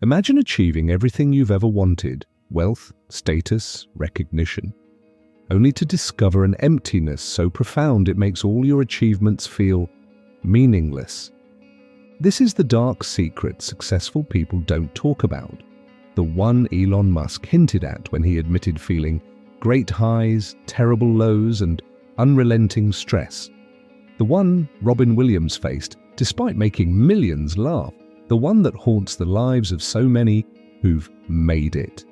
Imagine achieving everything you've ever wanted, wealth, status, recognition, only to discover an emptiness so profound it makes all your achievements feel meaningless. This is the dark secret successful people don't talk about, the one Elon Musk hinted at when he admitted feeling great highs, terrible lows, and unrelenting stress. The one Robin Williams faced despite making millions laugh, the one that haunts the lives of so many who've made it.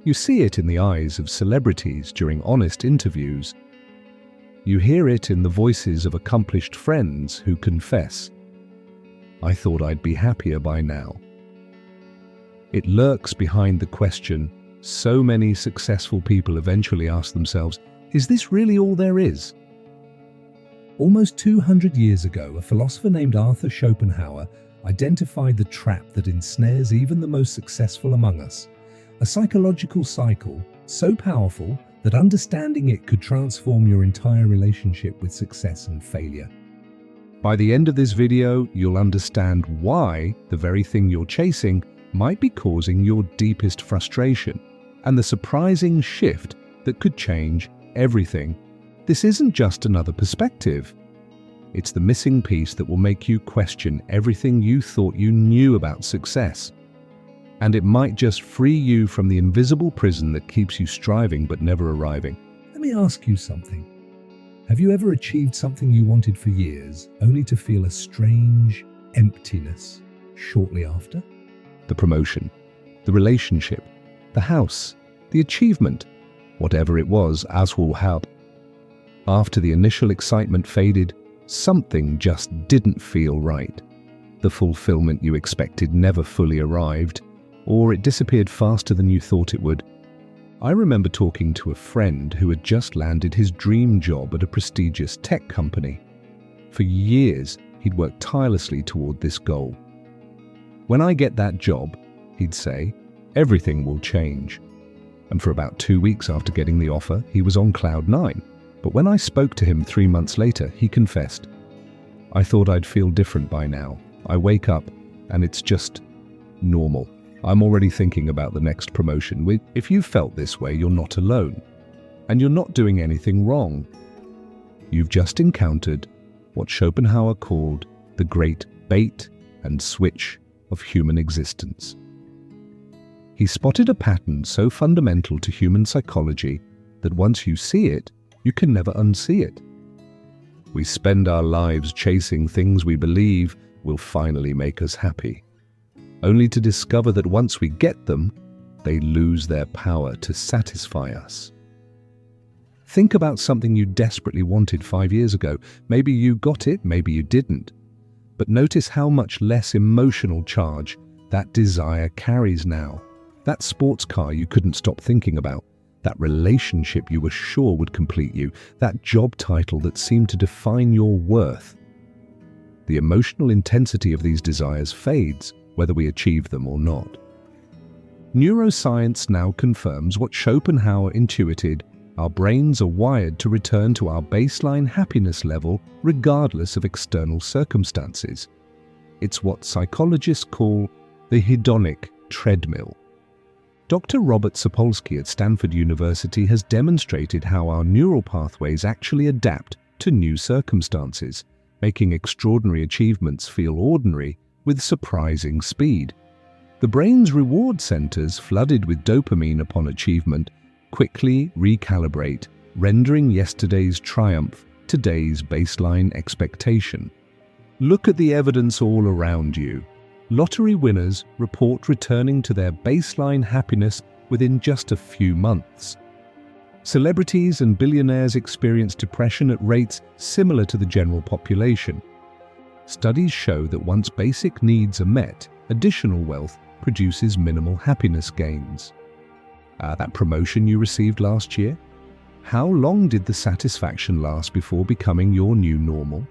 You see it in the eyes of celebrities during honest interviews. You hear it in the voices of accomplished friends who confess, "I thought I'd be happier by now." It lurks behind the question so many successful people eventually ask themselves, is this really all there is? Almost 200 years ago, a philosopher named Arthur Schopenhauer identified the trap that ensnares even the most successful among us. A psychological cycle so powerful that understanding it could transform your entire relationship with success and failure. By the end of this video, you'll understand why the very thing you're chasing might be causing your deepest frustration, and the surprising shift that could change everything. This isn't just another perspective. It's the missing piece that will make you question everything you thought you knew about success. And it might just free you from the invisible prison that keeps you striving but never arriving. Let me ask you something. Have you ever achieved something you wanted for years, only to feel a strange emptiness shortly after? The promotion, the relationship, the house, the achievement, whatever it was, as will help. After the initial excitement faded, something just didn't feel right. The fulfillment you expected never fully arrived, or it disappeared faster than you thought it would. I remember talking to a friend who had just landed his dream job at a prestigious tech company. For years, he'd worked tirelessly toward this goal. "When I get that job," he'd say, "everything will change." And for about 2 weeks after getting the offer, he was on cloud 9. But when I spoke to him 3 months later, he confessed, "I thought I'd feel different by now. I wake up and it's just normal. I'm already thinking about the next promotion." If you felt this way, you're not alone. And you're not doing anything wrong. You've just encountered what Schopenhauer called the great bait and switch of human existence. He spotted a pattern so fundamental to human psychology that once you see it, you can never unsee it. We spend our lives chasing things we believe will finally make us happy, only to discover that once we get them, they lose their power to satisfy us. Think about something you desperately wanted 5 years ago. Maybe you got it, maybe you didn't. But notice how much less emotional charge that desire carries now. That sports car you couldn't stop thinking about, that relationship you were sure would complete you, that job title that seemed to define your worth. The emotional intensity of these desires fades, whether we achieve them or not. Neuroscience now confirms what Schopenhauer intuited: our brains are wired to return to our baseline happiness level regardless of external circumstances. It's what psychologists call the hedonic treadmill. Dr. Robert Sapolsky at Stanford University has demonstrated how our neural pathways actually adapt to new circumstances, making extraordinary achievements feel ordinary with surprising speed. The brain's reward centers, flooded with dopamine upon achievement, quickly recalibrate, rendering yesterday's triumph today's baseline expectation. Look at the evidence all around you. Lottery winners report returning to their baseline happiness within just a few months. Celebrities and billionaires experience depression at rates similar to the general population. Studies show that once basic needs are met, additional wealth produces minimal happiness gains. That promotion you received last year? How long did the satisfaction last before becoming your new normal?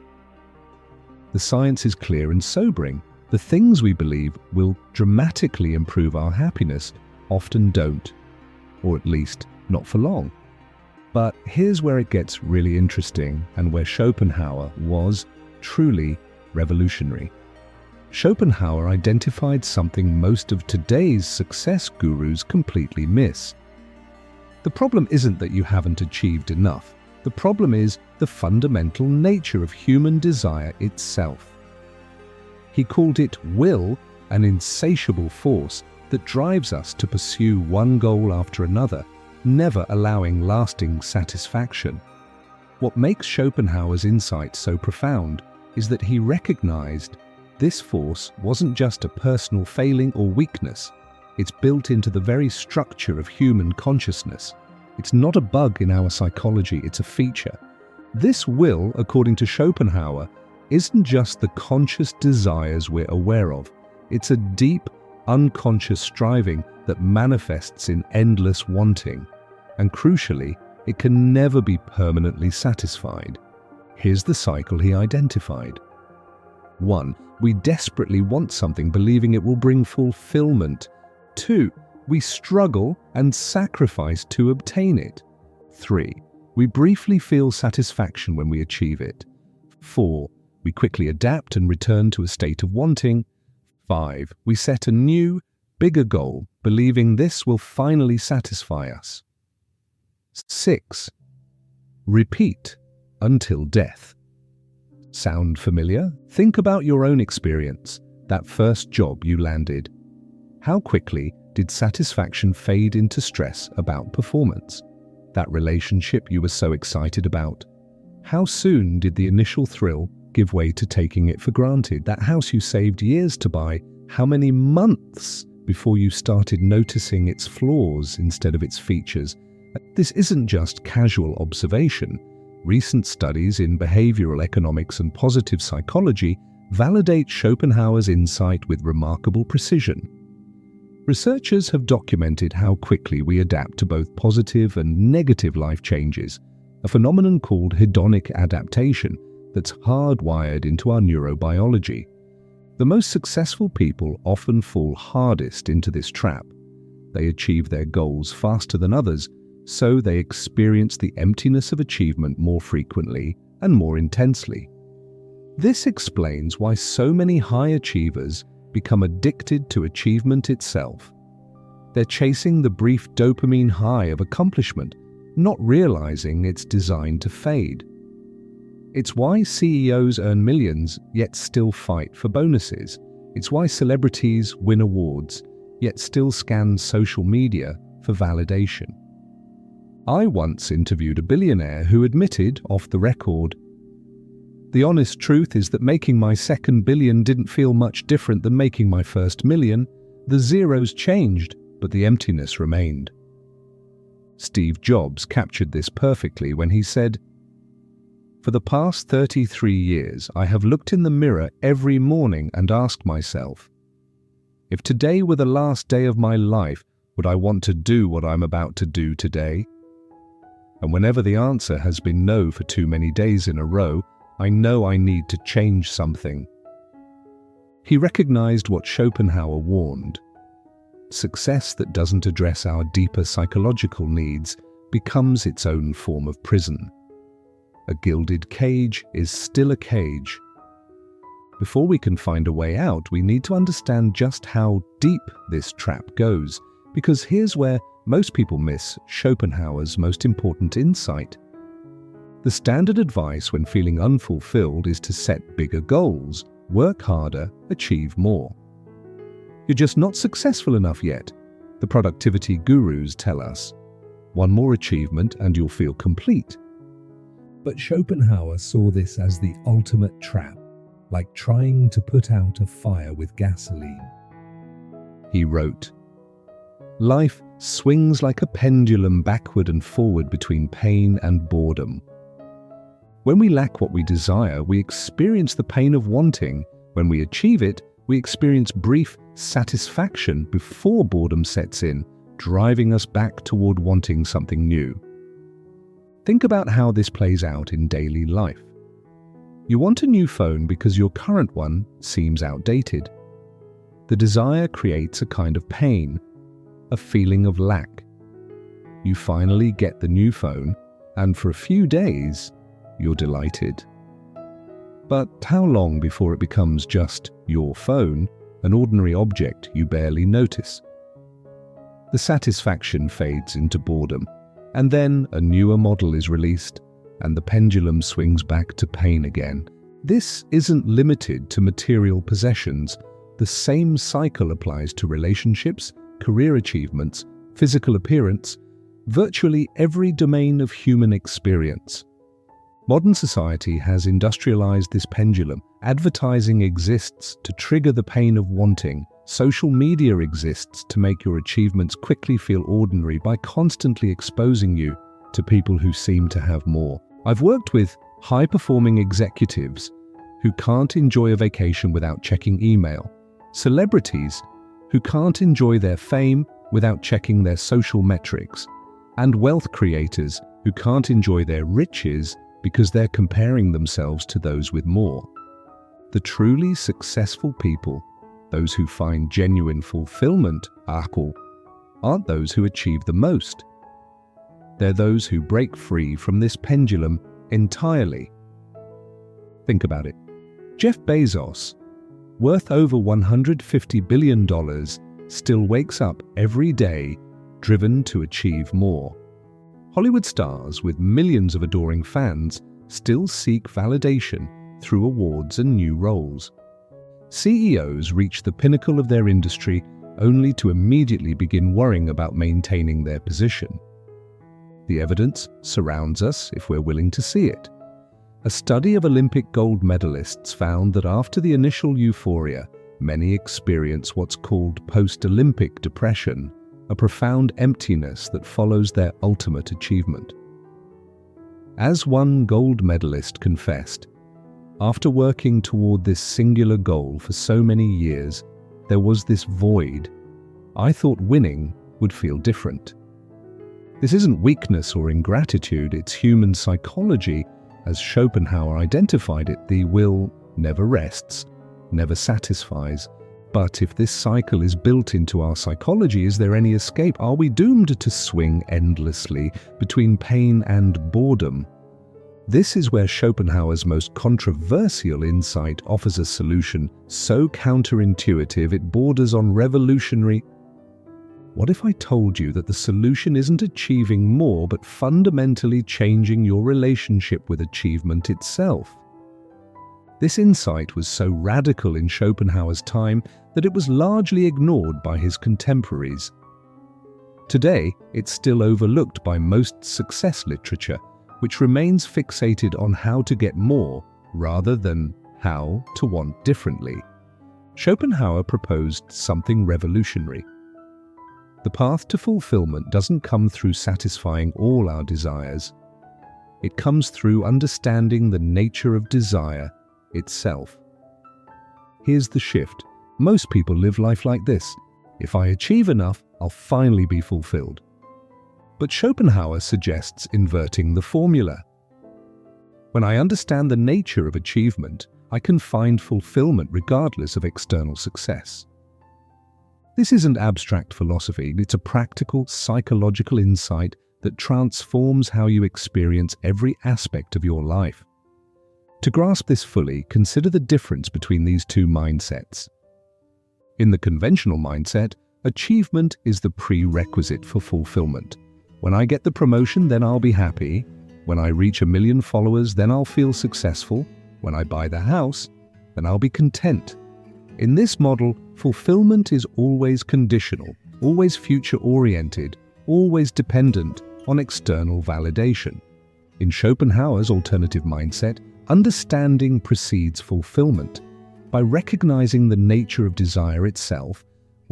The science is clear and sobering. The things we believe will dramatically improve our happiness often don't, or at least not for long. But here's where it gets really interesting, and where Schopenhauer was truly revolutionary. Schopenhauer identified something most of today's success gurus completely miss. The problem isn't that you haven't achieved enough. The problem is the fundamental nature of human desire itself. He called it will, an insatiable force that drives us to pursue one goal after another, never allowing lasting satisfaction. What makes Schopenhauer's insight so profound is that he recognized this force wasn't just a personal failing or weakness. It's built into the very structure of human consciousness. It's not a bug in our psychology, it's a feature. This will, according to Schopenhauer, isn't just the conscious desires we're aware of. It's a deep, unconscious striving that manifests in endless wanting. And crucially, it can never be permanently satisfied. Here's the cycle he identified. 1. We desperately want something, believing it will bring fulfillment. 2. We struggle and sacrifice to obtain it. 3. We briefly feel satisfaction when we achieve it. 4. We quickly adapt and return to a state of wanting. 5. We set a new, bigger goal, believing this will finally satisfy us. 6. Repeat until death. Sound familiar? Think about your own experience, that first job you landed. How quickly did satisfaction fade into stress about performance? That relationship you were so excited about? How soon did the initial thrill give way to taking it for granted? That house you saved years to buy, how many months before you started noticing its flaws instead of its features? This isn't just casual observation. Recent studies in behavioral economics and positive psychology validate Schopenhauer's insight with remarkable precision. Researchers have documented how quickly we adapt to both positive and negative life changes, a phenomenon called hedonic adaptation that's hardwired into our neurobiology. The most successful people often fall hardest into this trap. They achieve their goals faster than others, so they experience the emptiness of achievement more frequently and more intensely. This explains why so many high achievers become addicted to achievement itself. They're chasing the brief dopamine high of accomplishment, not realizing it's designed to fade. It's why CEOs earn millions yet still fight for bonuses. It's why celebrities win awards yet still scan social media for validation. I once interviewed a billionaire who admitted, off the record, "The honest truth is that making my second billion didn't feel much different than making my first million. The zeros changed, but the emptiness remained." Steve Jobs captured this perfectly when he said, "For the past 33 years, I have looked in the mirror every morning and asked myself, if today were the last day of my life, would I want to do what I'm about to do today? And whenever the answer has been no for too many days in a row, I know I need to change something." He recognized what Schopenhauer warned. Success that doesn't address our deeper psychological needs becomes its own form of prison. A gilded cage is still a cage. Before we can find a way out, we need to understand just how deep this trap goes, because here's where most people miss Schopenhauer's most important insight. The standard advice when feeling unfulfilled is to set bigger goals, work harder, achieve more. You're just not successful enough yet, the productivity gurus tell us. One more achievement and you'll feel complete. But Schopenhauer saw this as the ultimate trap, like trying to put out a fire with gasoline. He wrote, "Life swings like a pendulum backward and forward between pain and boredom. When we lack what we desire, we experience the pain of wanting. When we achieve it, we experience brief satisfaction before boredom sets in, driving us back toward wanting something new." Think about how this plays out in daily life. You want a new phone because your current one seems outdated. The desire creates a kind of pain, a feeling of lack. You finally get the new phone, and for a few days, you're delighted. But how long before it becomes just your phone, an ordinary object you barely notice. The satisfaction fades into boredom, and then a newer model is released, and the pendulum swings back to pain again. This isn't limited to material possessions. The same cycle applies to relationships, career achievements, physical appearance, virtually every domain of human experience. Modern society has industrialized this pendulum. Advertising exists to trigger the pain of wanting. Social media exists to make your achievements quickly feel ordinary by constantly exposing you to people who seem to have more. I've worked with high-performing executives who can't enjoy a vacation without checking email, celebrities who can't enjoy their fame without checking their social metrics, and wealth creators who can't enjoy their riches because they're comparing themselves to those with more. The truly successful people, those who find genuine fulfillment, aren't those who achieve the most. They're those who break free from this pendulum entirely. Think about it. Jeff Bezos, worth over $150 billion, still wakes up every day driven to achieve more. Hollywood stars with millions of adoring fans still seek validation through awards and new roles. CEOs reach the pinnacle of their industry only to immediately begin worrying about maintaining their position. The evidence surrounds us if we're willing to see it. A study of Olympic gold medalists found that after the initial euphoria, many experience what's called post-Olympic depression, a profound emptiness that follows their ultimate achievement. As one gold medalist confessed, after working toward this singular goal for so many years, there was this void. I thought winning would feel different. This isn't weakness or ingratitude, it's human psychology. As Schopenhauer identified it, the will never rests, never satisfies. But if this cycle is built into our psychology, is there any escape? Are we doomed to swing endlessly between pain and boredom? This is where Schopenhauer's most controversial insight offers a solution so counterintuitive it borders on revolutionary. What if I told you that the solution isn't achieving more, but fundamentally changing your relationship with achievement itself? This insight was so radical in Schopenhauer's time that it was largely ignored by his contemporaries. Today, it's still overlooked by most success literature, which remains fixated on how to get more rather than how to want differently. Schopenhauer proposed something revolutionary. The path to fulfillment doesn't come through satisfying all our desires. It comes through understanding the nature of desire itself. Here's the shift. Most people live life like this. If I achieve enough, I'll finally be fulfilled. But Schopenhauer suggests inverting the formula. When I understand the nature of achievement, I can find fulfillment regardless of external success. This isn't abstract philosophy, it's a practical, psychological insight that transforms how you experience every aspect of your life. To grasp this fully, consider the difference between these two mindsets. In the conventional mindset, achievement is the prerequisite for fulfillment. When I get the promotion, then I'll be happy. When I reach 1 million followers, then I'll feel successful. When I buy the house, then I'll be content. In this model, fulfillment is always conditional, always future-oriented, always dependent on external validation. In Schopenhauer's alternative mindset, understanding precedes fulfillment. By recognizing the nature of desire itself,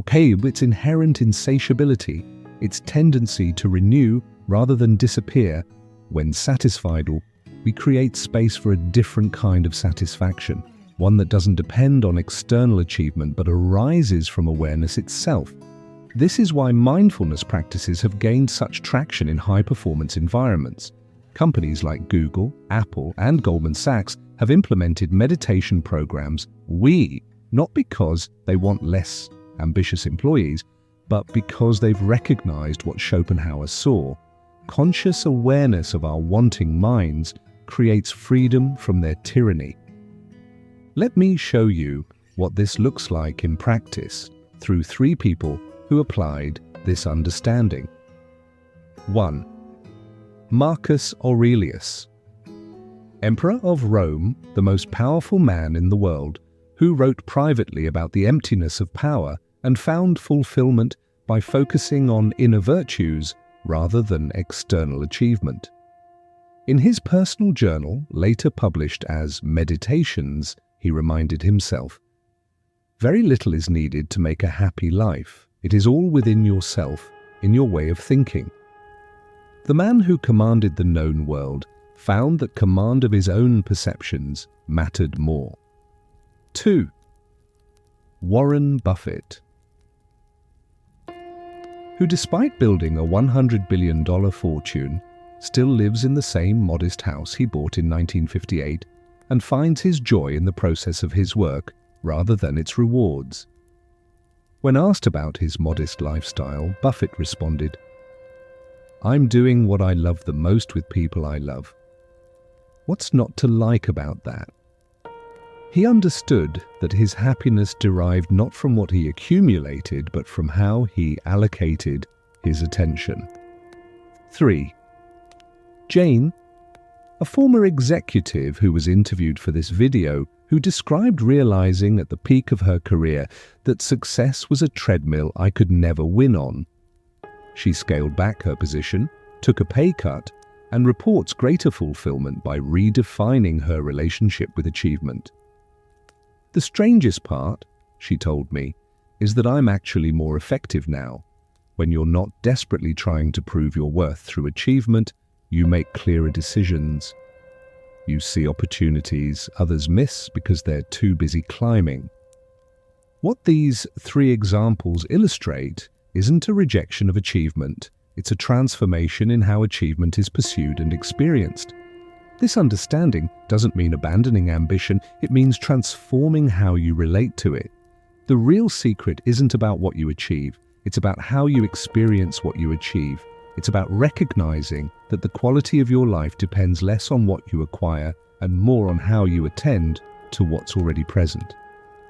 its inherent insatiability, its tendency to renew rather than disappear, when satisfied, we create space for a different kind of satisfaction. One that doesn't depend on external achievement but arises from awareness itself. This is why mindfulness practices have gained such traction in high-performance environments. Companies like Google, Apple, and Goldman Sachs have implemented meditation programs, not because they want less ambitious employees, but because they've recognized what Schopenhauer saw. Conscious awareness of our wanting minds creates freedom from their tyranny. Let me show you what this looks like in practice through 3 people who applied this understanding. 1. Marcus Aurelius, Emperor of Rome, the most powerful man in the world, who wrote privately about the emptiness of power and found fulfillment by focusing on inner virtues rather than external achievement. In his personal journal, later published as Meditations, he reminded himself, "Very little is needed to make a happy life. It is all within yourself, in your way of thinking." The man who commanded the known world found that command of his own perceptions mattered more. 2. Warren Buffett, who despite building a $100 billion fortune, still lives in the same modest house he bought in 1958 and finds his joy in the process of his work rather than its rewards. When asked about his modest lifestyle, Buffett responded, "I'm doing what I love the most with people I love. What's not to like about that?" He understood that his happiness derived not from what he accumulated, but from how he allocated his attention. 3. Jane, a former executive who was interviewed for this video, who described realizing at the peak of her career that success was a treadmill I could never win on. She scaled back her position, took a pay cut, and reports greater fulfillment by redefining her relationship with achievement. "The strangest part," she told me, "is that I'm actually more effective now. When you're not desperately trying to prove your worth through achievement, you make clearer decisions. You see opportunities others miss because they're too busy climbing." What these 3 examples illustrate isn't a rejection of achievement, it's a transformation in how achievement is pursued and experienced. This understanding doesn't mean abandoning ambition, it means transforming how you relate to it. The real secret isn't about what you achieve, it's about how you experience what you achieve. It's about recognizing that the quality of your life depends less on what you acquire and more on how you attend to what's already present.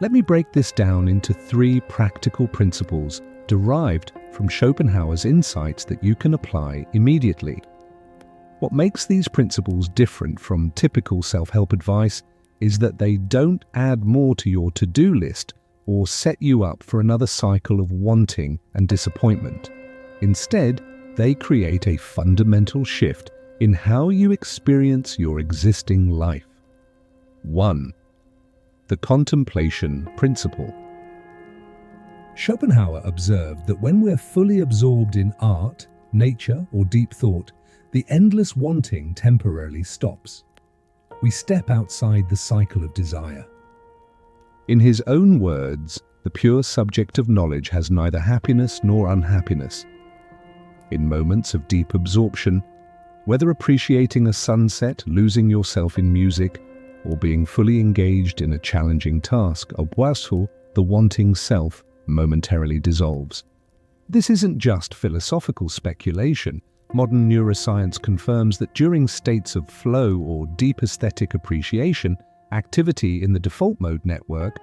Let me break this down into 3 practical principles derived from Schopenhauer's insights that you can apply immediately. What makes these principles different from typical self-help advice is that they don't add more to your to-do list or set you up for another cycle of wanting and disappointment. Instead, they create a fundamental shift in how you experience your existing life. 1. The contemplation principle. Schopenhauer observed that when we're fully absorbed in art, nature, or deep thought, the endless wanting temporarily stops. We step outside the cycle of desire. In his own words, the pure subject of knowledge has neither happiness nor unhappiness. In moments of deep absorption, whether appreciating a sunset, losing yourself in music, or being fully engaged in a challenging task, the wanting self momentarily dissolves. This isn't just philosophical speculation. Modern neuroscience confirms that during states of flow or deep aesthetic appreciation, activity in the default mode network,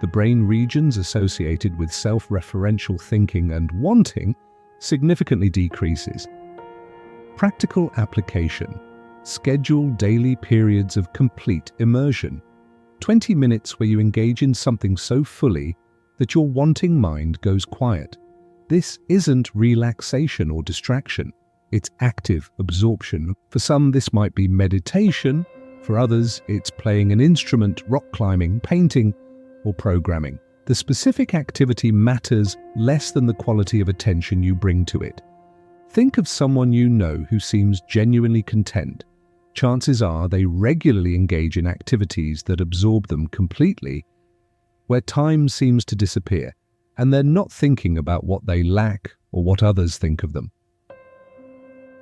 the brain regions associated with self-referential thinking and wanting, significantly decreases. Practical application. Schedule daily periods of complete immersion. 20 minutes where you engage in something so fully that your wanting mind goes quiet. This isn't relaxation or distraction. It's active absorption. For some, this might be meditation. For others, it's playing an instrument, rock climbing, painting, or programming. The specific activity matters less than the quality of attention you bring to it. Think of someone you know who seems genuinely content. Chances are they regularly engage in activities that absorb them completely, where time seems to disappear, and they're not thinking about what they lack or what others think of them.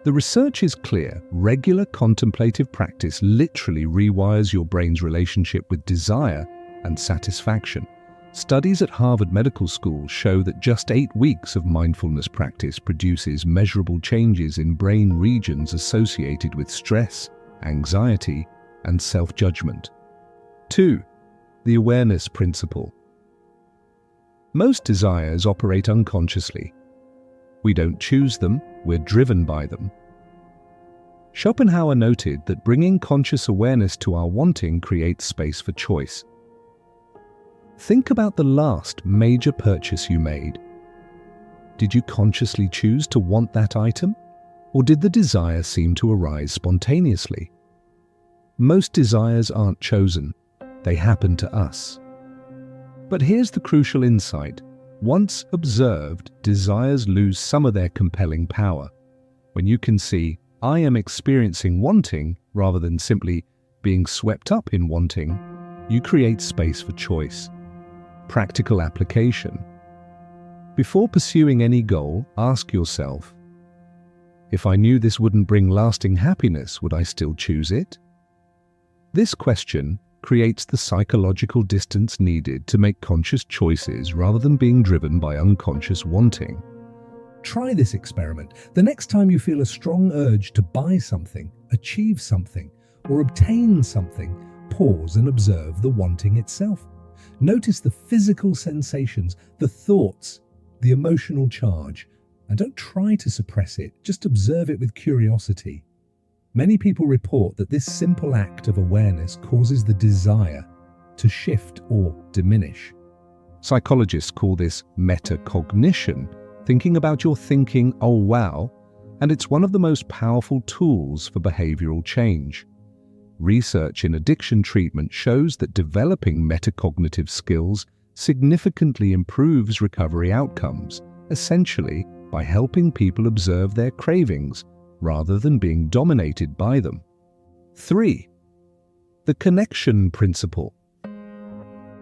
The research is clear. Regular contemplative practice literally rewires your brain's relationship with desire and satisfaction. Studies at Harvard Medical School show that just 8 weeks of mindfulness practice produces measurable changes in brain regions associated with stress, anxiety, and self-judgment. 2. The awareness principle. Most desires operate unconsciously. We don't choose them, we're driven by them. Schopenhauer noted that bringing conscious awareness to our wanting creates space for choice. Think about the last major purchase you made. Did you consciously choose to want that item, or did the desire seem to arise spontaneously? Most desires aren't chosen, they happen to us. But here's the crucial insight. Once observed, desires lose some of their compelling power. When you can see, I am experiencing wanting rather than simply being swept up in wanting, you create space for choice. Practical application. Before pursuing any goal, ask yourself, if I knew this wouldn't bring lasting happiness, would I still choose it? This question creates the psychological distance needed to make conscious choices rather than being driven by unconscious wanting. Try this experiment. The next time you feel a strong urge to buy something, achieve something, or obtain something, pause and observe the wanting itself. Notice the physical sensations, the thoughts, the emotional charge, and don't try to suppress it, just observe it with curiosity. Many people report that this simple act of awareness causes the desire to shift or diminish. Psychologists call this metacognition, thinking about your thinking, oh wow, and it's one of the most powerful tools for behavioral change. Research in addiction treatment shows that developing metacognitive skills significantly improves recovery outcomes, essentially by helping people observe their cravings rather than being dominated by them. 3. The connection principle.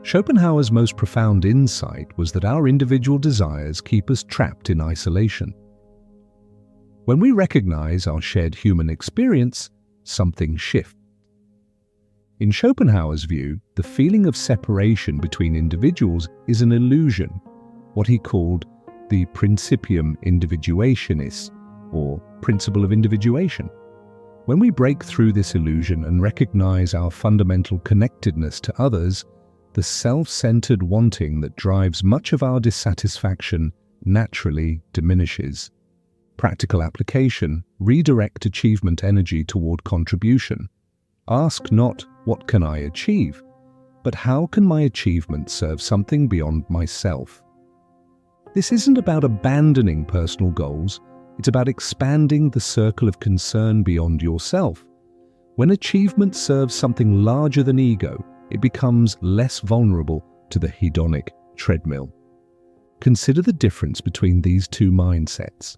Schopenhauer's most profound insight was that our individual desires keep us trapped in isolation. When we recognize our shared human experience, something shifts. In Schopenhauer's view, the feeling of separation between individuals is an illusion, what he called the principium individuationis, or principle of individuation. When we break through this illusion and recognize our fundamental connectedness to others, the self-centered wanting that drives much of our dissatisfaction naturally diminishes. Practical application: redirect achievement energy toward contribution. Ask not, what can I achieve, but how can my achievement serve something beyond myself? This isn't about abandoning personal goals, it's about expanding the circle of concern beyond yourself. When achievement serves something larger than ego, it becomes less vulnerable to the hedonic treadmill. Consider the difference between these two mindsets.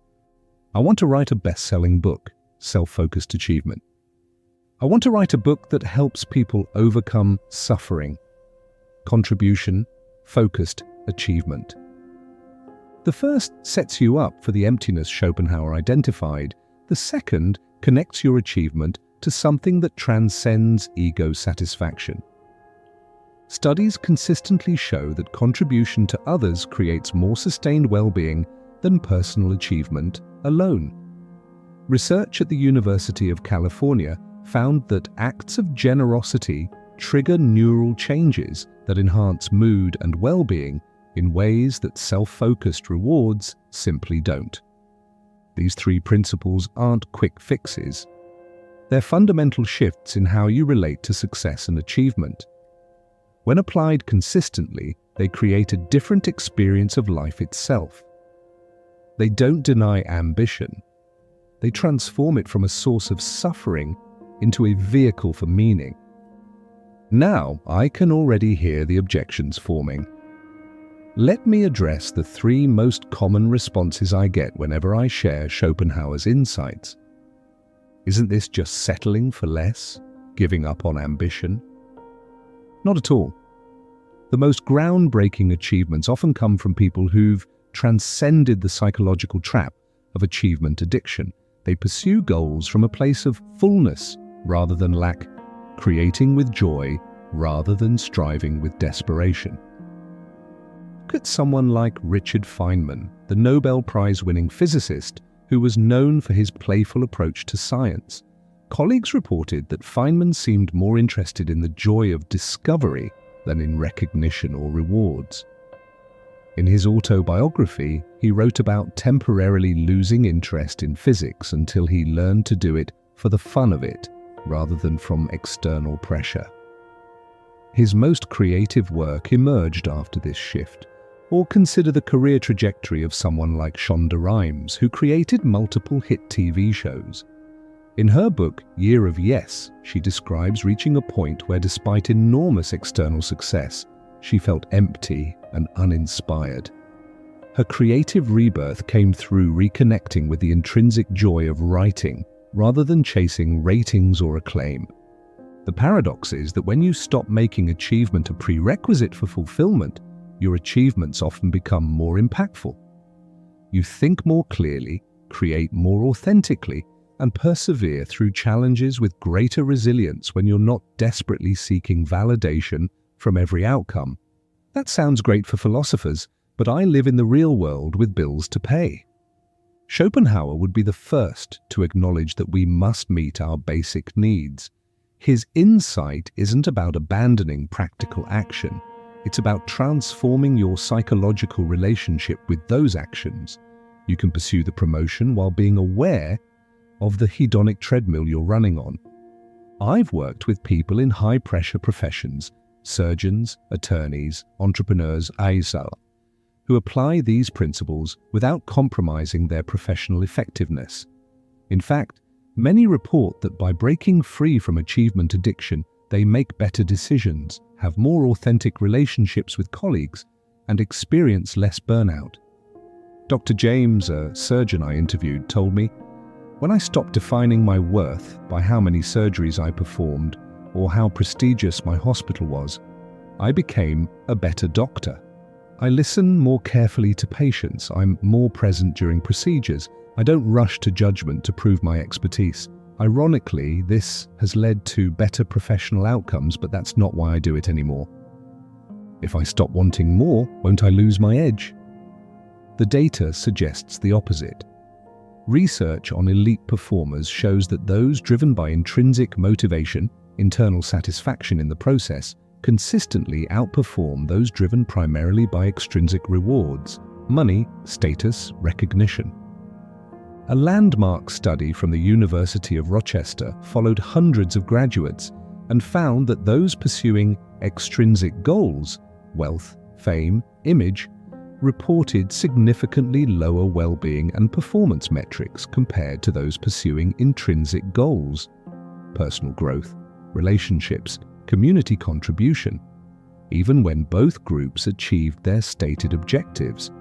I want to write a best-selling book, self-focused achievement. I want to write a book that helps people overcome suffering, contribution, focused achievement. The first sets you up for the emptiness Schopenhauer identified. The second connects your achievement to something that transcends ego satisfaction. Studies consistently show that contribution to others creates more sustained well-being than personal achievement alone. Research at the University of California found that acts of generosity trigger neural changes that enhance mood and well-being in ways that self-focused rewards simply don't. These 3 principles aren't quick fixes. They're fundamental shifts in how you relate to success and achievement. When applied consistently, they create a different experience of life itself. They don't deny ambition. They transform it from a source of suffering into a vehicle for meaning. Now, I can already hear the objections forming. Let me address the 3 most common responses I get whenever I share Schopenhauer's insights. Isn't this just settling for less, giving up on ambition? Not at all. The most groundbreaking achievements often come from people who've transcended the psychological trap of achievement addiction. They pursue goals from a place of fullness rather than lack, creating with joy rather than striving with desperation. Look at someone like Richard Feynman, the Nobel Prize-winning physicist who was known for his playful approach to science. Colleagues reported that Feynman seemed more interested in the joy of discovery than in recognition or rewards. In his autobiography, he wrote about temporarily losing interest in physics until he learned to do it for the fun of it, rather than from external pressure. His most creative work emerged after this shift. Or consider the career trajectory of someone like Shonda Rhimes, who created multiple hit TV shows. In her book, Year of Yes, she describes reaching a point where, despite enormous external success, she felt empty and uninspired. Her creative rebirth came through reconnecting with the intrinsic joy of writing, rather than chasing ratings or acclaim. The paradox is that when you stop making achievement a prerequisite for fulfillment, your achievements often become more impactful. You think more clearly, create more authentically, and persevere through challenges with greater resilience when you're not desperately seeking validation from every outcome. That sounds great for philosophers, but I live in the real world with bills to pay. Schopenhauer would be the first to acknowledge that we must meet our basic needs. His insight isn't about abandoning practical action. It's about transforming your psychological relationship with those actions. You can pursue the promotion while being aware of the hedonic treadmill you're running on. I've worked with people in high-pressure professions, surgeons, attorneys, entrepreneurs, who apply these principles without compromising their professional effectiveness. In fact, many report that by breaking free from achievement addiction, they make better decisions, have more authentic relationships with colleagues, and experience less burnout. Dr. James, a surgeon I interviewed, told me, "When I stopped defining my worth by how many surgeries I performed or how prestigious my hospital was, I became a better doctor. I listen more carefully to patients, I'm more present during procedures, I don't rush to judgment to prove my expertise. Ironically, this has led to better professional outcomes, but that's not why I do it anymore. If I stop wanting more, won't I lose my edge?" The data suggests the opposite. Research on elite performers shows that those driven by intrinsic motivation, internal satisfaction in the process, consistently outperform those driven primarily by extrinsic rewards, money, status, recognition. A landmark study from the University of Rochester followed hundreds of graduates and found that those pursuing extrinsic goals, wealth, fame, image, reported significantly lower well-being and performance metrics compared to those pursuing intrinsic goals, personal growth, relationships, community contribution, even when both groups achieved their stated objectives.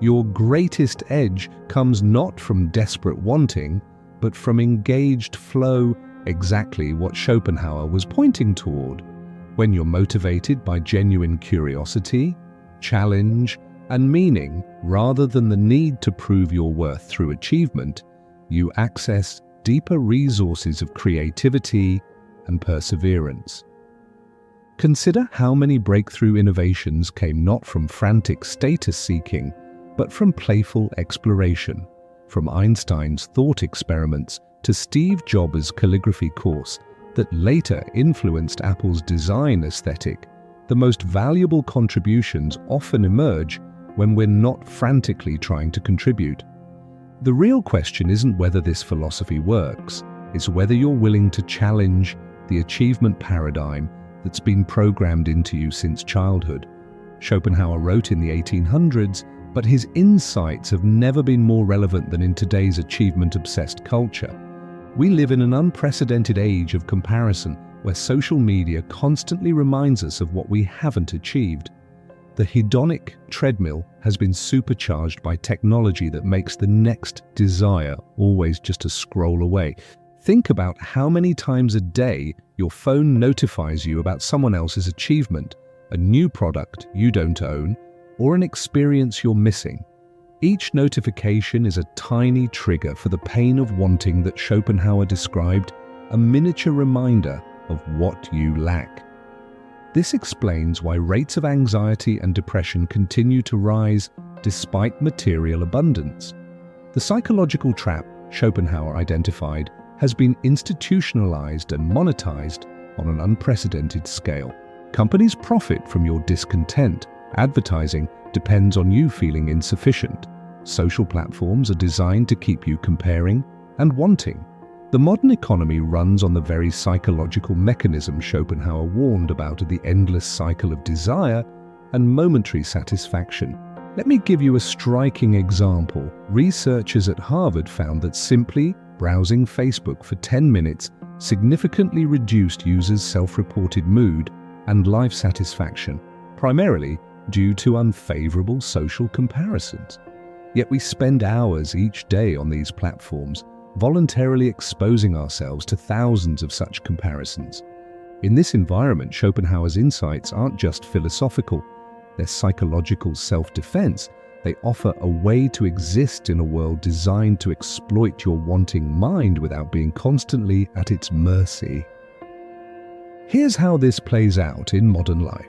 Your greatest edge comes not from desperate wanting, but from engaged flow, exactly what Schopenhauer was pointing toward. When you're motivated by genuine curiosity, challenge, and meaning, rather than the need to prove your worth through achievement, you access deeper resources of creativity and perseverance. Consider how many breakthrough innovations came not from frantic status-seeking, but from playful exploration, from Einstein's thought experiments to Steve Jobs' calligraphy course that later influenced Apple's design aesthetic. The most valuable contributions often emerge when we're not frantically trying to contribute. The real question isn't whether this philosophy works, it's whether you're willing to challenge the achievement paradigm that's been programmed into you since childhood. Schopenhauer wrote in the 1800s, but his insights have never been more relevant than in today's achievement-obsessed culture. We live in an unprecedented age of comparison where social media constantly reminds us of what we haven't achieved. The hedonic treadmill has been supercharged by technology that makes the next desire always just a scroll away. Think about how many times a day your phone notifies you about someone else's achievement, a new product you don't own, or an experience you're missing. Each notification is a tiny trigger for the pain of wanting that Schopenhauer described, a miniature reminder of what you lack. This explains why rates of anxiety and depression continue to rise despite material abundance. The psychological trap Schopenhauer identified has been institutionalized and monetized on an unprecedented scale. Companies profit from your discontent, Advertising depends on you feeling insufficient. Social platforms are designed to keep you comparing and wanting. The modern economy runs on the very psychological mechanism Schopenhauer warned about, the endless cycle of desire and momentary satisfaction. Let me give you a striking example. Researchers at Harvard found that simply browsing Facebook for 10 minutes significantly reduced users' self-reported mood and life satisfaction, primarily due to unfavorable social comparisons. Yet we spend hours each day on these platforms, voluntarily exposing ourselves to thousands of such comparisons. In this environment, Schopenhauer's insights aren't just philosophical, they're psychological self-defense. They offer a way to exist in a world designed to exploit your wanting mind without being constantly at its mercy. Here's how this plays out in modern life.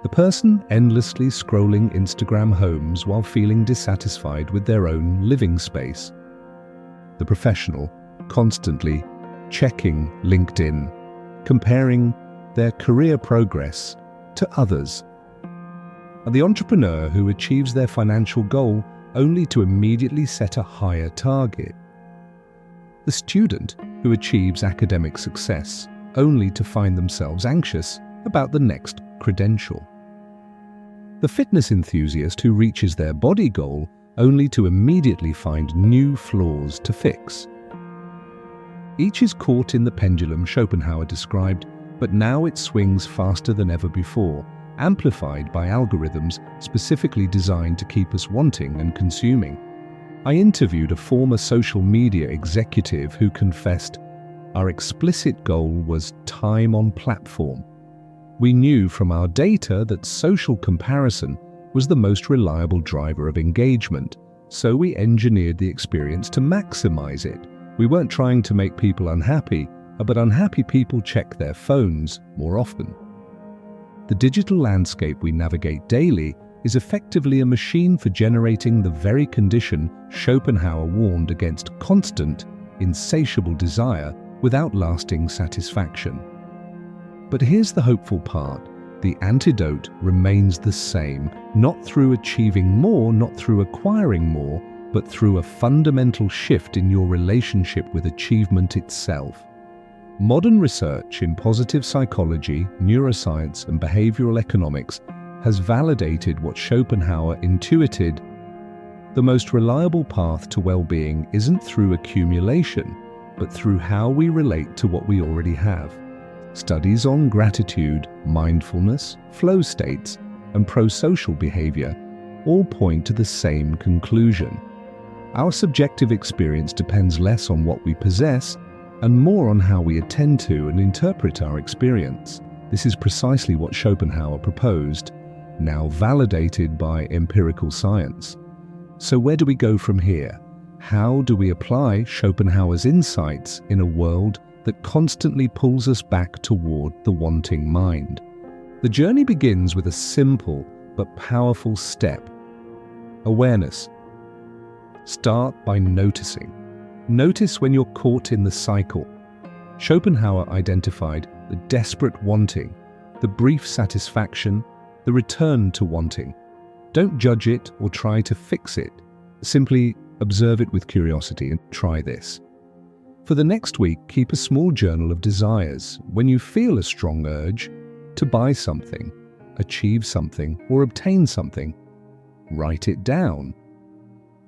The person endlessly scrolling Instagram homes while feeling dissatisfied with their own living space. The professional constantly checking LinkedIn, comparing their career progress to others. And the entrepreneur who achieves their financial goal only to immediately set a higher target. The student who achieves academic success only to find themselves anxious about the next credential. The fitness enthusiast who reaches their body goal only to immediately find new flaws to fix. Each is caught in the pendulum Schopenhauer described, but now it swings faster than ever before, amplified by algorithms specifically designed to keep us wanting and consuming. I interviewed a former social media executive who confessed, "Our explicit goal was time on platform. We knew from our data that social comparison was the most reliable driver of engagement, so we engineered the experience to maximize it. We weren't trying to make people unhappy, but unhappy people check their phones more often." The digital landscape we navigate daily is effectively a machine for generating the very condition Schopenhauer warned against: constant, insatiable desire without lasting satisfaction. But here's the hopeful part. The antidote remains the same, not through achieving more, not through acquiring more, but through a fundamental shift in your relationship with achievement itself. Modern research in positive psychology, neuroscience, and behavioral economics has validated what Schopenhauer intuited. The most reliable path to well-being isn't through accumulation, but through how we relate to what we already have. Studies on gratitude, mindfulness, flow states, and pro-social behavior all point to the same conclusion. Our subjective experience depends less on what we possess and more on how we attend to and interpret our experience. This is precisely what Schopenhauer proposed, now validated by empirical science. So where do we go from here? How do we apply Schopenhauer's insights in a world that constantly pulls us back toward the wanting mind? The journey begins with a simple but powerful step: awareness. Start by noticing. Notice when you're caught in the cycle. Schopenhauer identified the desperate wanting, the brief satisfaction, the return to wanting. Don't judge it or try to fix it. Simply observe it with curiosity and try this. For the next week, keep a small journal of desires. When you feel a strong urge to buy something, achieve something, or obtain something, write it down.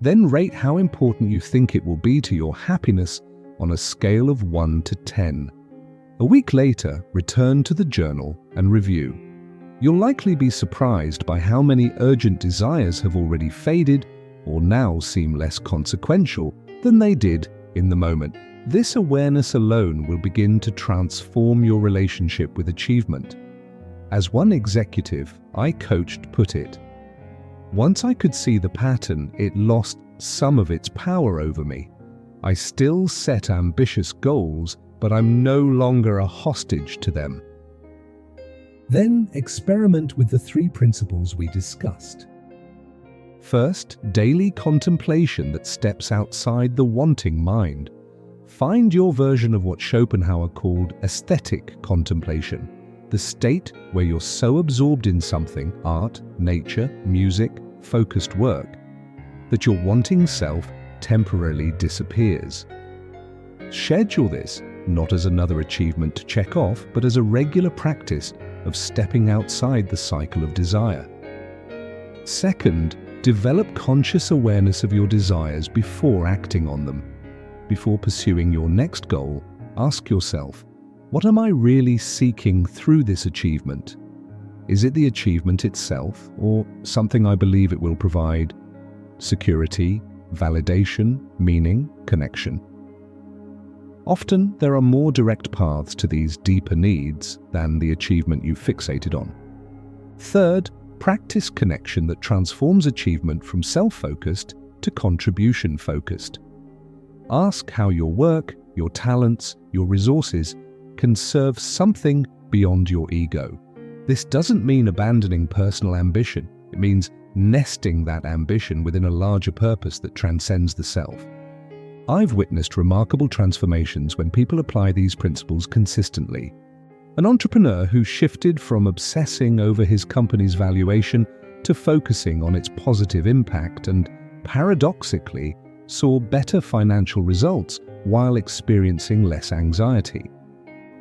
Then rate how important you think it will be to your happiness on a scale of 1 to 10. A week later, return to the journal and review. You'll likely be surprised by how many urgent desires have already faded or now seem less consequential than they did in the moment. This awareness alone will begin to transform your relationship with achievement. As one executive I coached put it, "Once I could see the pattern, it lost some of its power over me. I still set ambitious goals, but I'm no longer a hostage to them." Then experiment with the 3 principles we discussed. First, daily contemplation that steps outside the wanting mind. Find your version of what Schopenhauer called aesthetic contemplation. the state where you're so absorbed in something, art, nature, music, focused work, that your wanting self temporarily disappears. Schedule this not as another achievement to check off, but as a regular practice of stepping outside the cycle of desire. Second, develop conscious awareness of your desires before acting on them. Before pursuing your next goal, ask yourself, what am I really seeking through this achievement? Is it the achievement itself, or something I believe it will provide? Security, validation, meaning, connection. Often, there are more direct paths to these deeper needs than the achievement you fixated on. Third, practice connection that transforms achievement from self-focused to contribution-focused. Ask how your work, your talents, your resources can serve something beyond your ego. This doesn't mean abandoning personal ambition. It means nesting that ambition within a larger purpose that transcends the self. I've witnessed remarkable transformations when people apply these principles consistently. An entrepreneur who shifted from obsessing over his company's valuation to focusing on its positive impact and, paradoxically, saw better financial results while experiencing less anxiety.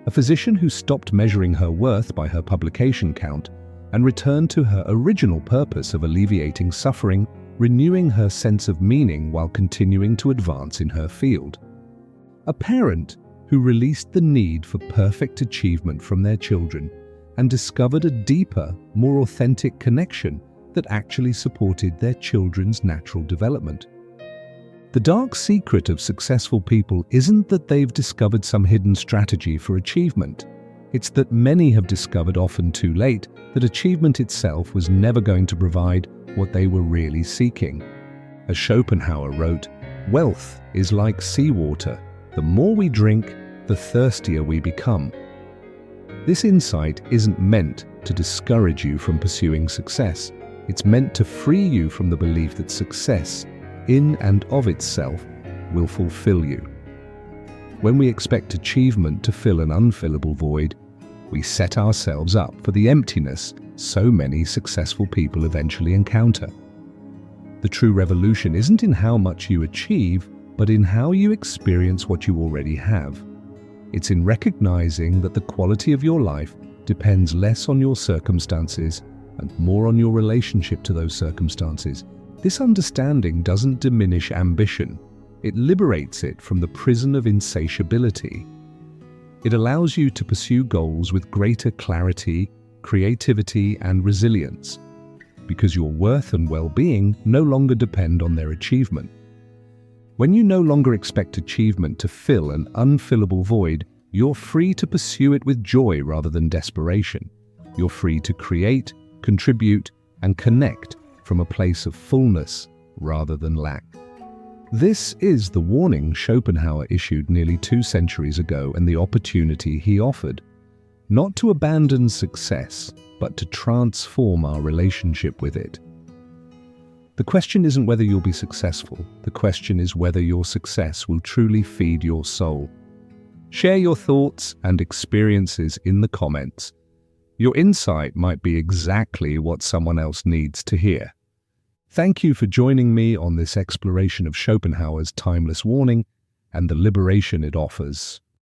A physician who stopped measuring her worth by her publication count and returned to her original purpose of alleviating suffering, renewing her sense of meaning while continuing to advance in her field. A parent who released the need for perfect achievement from their children and discovered a deeper, more authentic connection that actually supported their children's natural development. The dark secret of successful people isn't that they've discovered some hidden strategy for achievement. It's that many have discovered, often too late, that achievement itself was never going to provide what they were really seeking. As Schopenhauer wrote, "Wealth is like seawater. The more we drink, the thirstier we become." This insight isn't meant to discourage you from pursuing success. It's meant to free you from the belief that success, in and of itself, will fulfill you. When we expect achievement to fill an unfillable void, we set ourselves up for the emptiness so many successful people eventually encounter. The true revolution isn't in how much you achieve, but in how you experience what you already have. It's in recognizing that the quality of your life depends less on your circumstances and more on your relationship to those circumstances. This understanding doesn't diminish ambition. It liberates it from the prison of insatiability. It allows you to pursue goals with greater clarity, creativity, and resilience, because your worth and well-being no longer depend on their achievement. When you no longer expect achievement to fill an unfillable void, you're free to pursue it with joy rather than desperation. You're free to create, contribute, and connect from a place of fullness rather than lack. This is the warning Schopenhauer issued nearly 2 centuries ago, and the opportunity he offered. Not to abandon success, but to transform our relationship with it. The question isn't whether you'll be successful. The question is whether your success will truly feed your soul. Share your thoughts and experiences in the comments. Your insight might be exactly what someone else needs to hear. Thank you for joining me on this exploration of Schopenhauer's timeless warning and the liberation it offers.